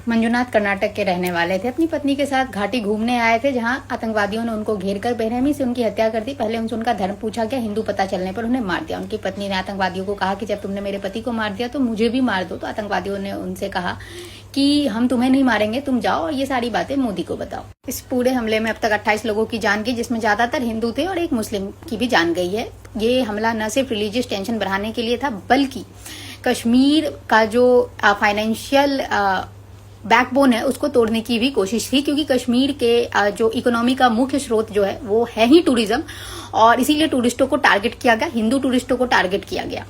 मंजुनाथ कर्नाटक के रहने वाले थे। अपनी पत्नी के साथ घाटी घूमने आए थे, जहां आतंकवादियों ने उनको घेर कर बेरहमी से उनकी हत्या कर दी। पहले उनसे उनका धर्म पूछा गया, हिंदू पता चलने पर उन्हें मार दिया। उनकी पत्नी ने आतंकवादियों को कहा कि जब तुमने मेरे पति को मार दिया तो मुझे भी मार दो। तो आतंकवादियों ने उनसे कहा कि हम तुम्हें नहीं मारेंगे, तुम जाओ और ये सारी बातें मोदी को बताओ। इस पूरे हमले में अब तक 28 लोगों की जान गई, जिसमें ज्यादातर हिंदू थे और एक मुस्लिम की भी जान गई है। ये हमला न सिर्फ रिलीजियस टेंशन बढ़ाने के लिए था, बल्कि कश्मीर का जो फाइनेंशियल बैकबोन है उसको तोड़ने की भी कोशिश थी, क्योंकि कश्मीर के जो इकोनॉमी का मुख्य स्रोत जो है वो है ही टूरिज्म, और इसीलिए टूरिस्टों को टारगेट किया गया, हिंदू टूरिस्टों को टारगेट किया गया।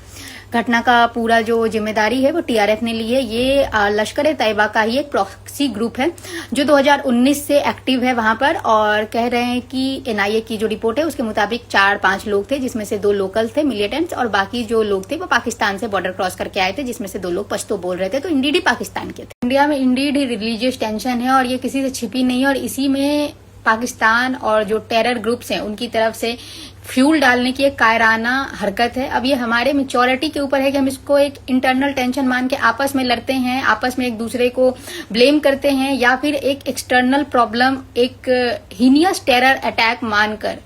घटना का पूरा जो जिम्मेदारी है वो टीआरएफ ने ली है। ये लश्कर तैयबा का ही एक प्रॉक्सी ग्रुप है जो 2019 से एक्टिव है वहां पर, और कह रहे हैं कि एनआईए की जो रिपोर्ट है उसके मुताबिक 4-5 लोग थे, जिसमें से 2 लोकल थे मिलिटेंट्स, और बाकी जो लोग थे वो पाकिस्तान से बॉर्डर क्रॉस करके आए थे, जिसमें से 2 लोग पश्तो बोल रहे थे, तो इंडीड ही पाकिस्तान के थे। इंडिया में इंडीड ही रिलीजियस टेंशन है और ये किसी से छिपी नहीं है, और इसी में पाकिस्तान और जो टेरर ग्रुप्स हैं उनकी तरफ से फ्यूल डालने की एक कायराना हरकत है। अब ये हमारे मेच्योरिटी के ऊपर है कि हम इसको एक इंटरनल टेंशन मान के आपस में लड़ते हैं, आपस में एक दूसरे को ब्लेम करते हैं, या फिर एक एक्सटर्नल प्रॉब्लम, एक हीनियस टेरर अटैक मानकर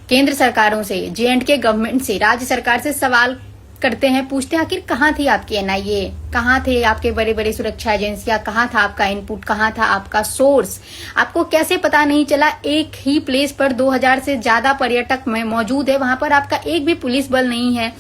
केंद्र सरकारों से, जेएंडके गवर्नमेंट से, राज्य सरकार से सवाल करते हैं, पूछते हैं आखिर कहाँ थी आपकी एनआईए, कहाँ थे आपके बड़े बड़े सुरक्षा एजेंसियां, कहाँ था आपका इनपुट, कहाँ था आपका सोर्स, आपको कैसे पता नहीं चला। एक ही प्लेस पर 2000 से ज्यादा पर्यटक में मौजूद है, वहां पर आपका एक भी पुलिस बल नहीं है,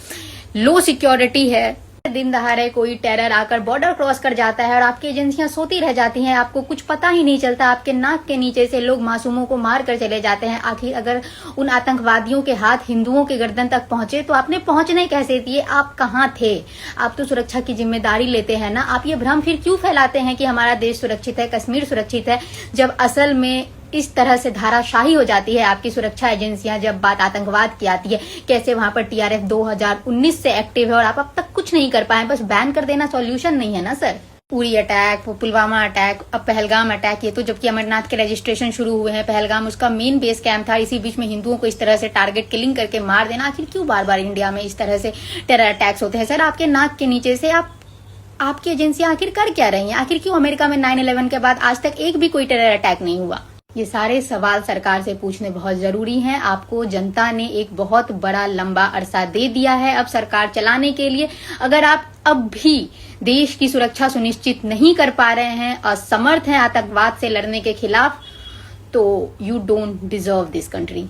लो सिक्योरिटी है। दिन दहाड़े कोई टेरर आकर बॉर्डर क्रॉस कर जाता है और आपकी एजेंसियां सोती रह जाती हैं, आपको कुछ पता ही नहीं चलता, आपके नाक के नीचे से लोग मासूमों को मार कर चले जाते हैं। आखिर अगर उन आतंकवादियों के हाथ हिंदुओं के गर्दन तक पहुंचे तो आपने पहुंचने कैसे दिए, आप कहां थे? आप तो सुरक्षा की जिम्मेदारी लेते हैं ना, आप ये भ्रम फिर क्यों फैलाते हैं कि हमारा देश सुरक्षित है, कश्मीर सुरक्षित है, जब असल में इस तरह से धाराशाही हो जाती है आपकी सुरक्षा एजेंसियां जब बात आतंकवाद की आती है। कैसे वहां पर टीआरएफ 2019 से एक्टिव है और आप अब तक कुछ नहीं कर पाए, बस बैन कर देना सॉल्यूशन नहीं है ना sir. Uri attack, Pulwama attack, अब पहलगाम अटैक, ये तो जबकि अमरनाथ के रजिस्ट्रेशन शुरू हुए हैं, पहलगाम उसका मेन बेस कैंप था, इसी बीच में हिंदुओं को इस तरह से टारगेट किलिंग करके मार देना। आखिर क्यों बार बार इंडिया में इस तरह से टेरर अटैक्स होते हैं सर? आपके नाक के नीचे से आपकी एजेंसियां आखिर कर क्या रही हैं? आखिर क्यों अमेरिका में 9/11 के बाद आज तक एक भी कोई टेरर अटैक नहीं हुआ? ये सारे सवाल सरकार से पूछने बहुत जरूरी हैं। आपको जनता ने एक बहुत बड़ा लंबा अरसा दे दिया है अब सरकार चलाने के लिए। अगर आप अब भी देश की सुरक्षा सुनिश्चित नहीं कर पा रहे हैं, असमर्थ हैं आतंकवाद से लड़ने के खिलाफ, तो you don't deserve this country.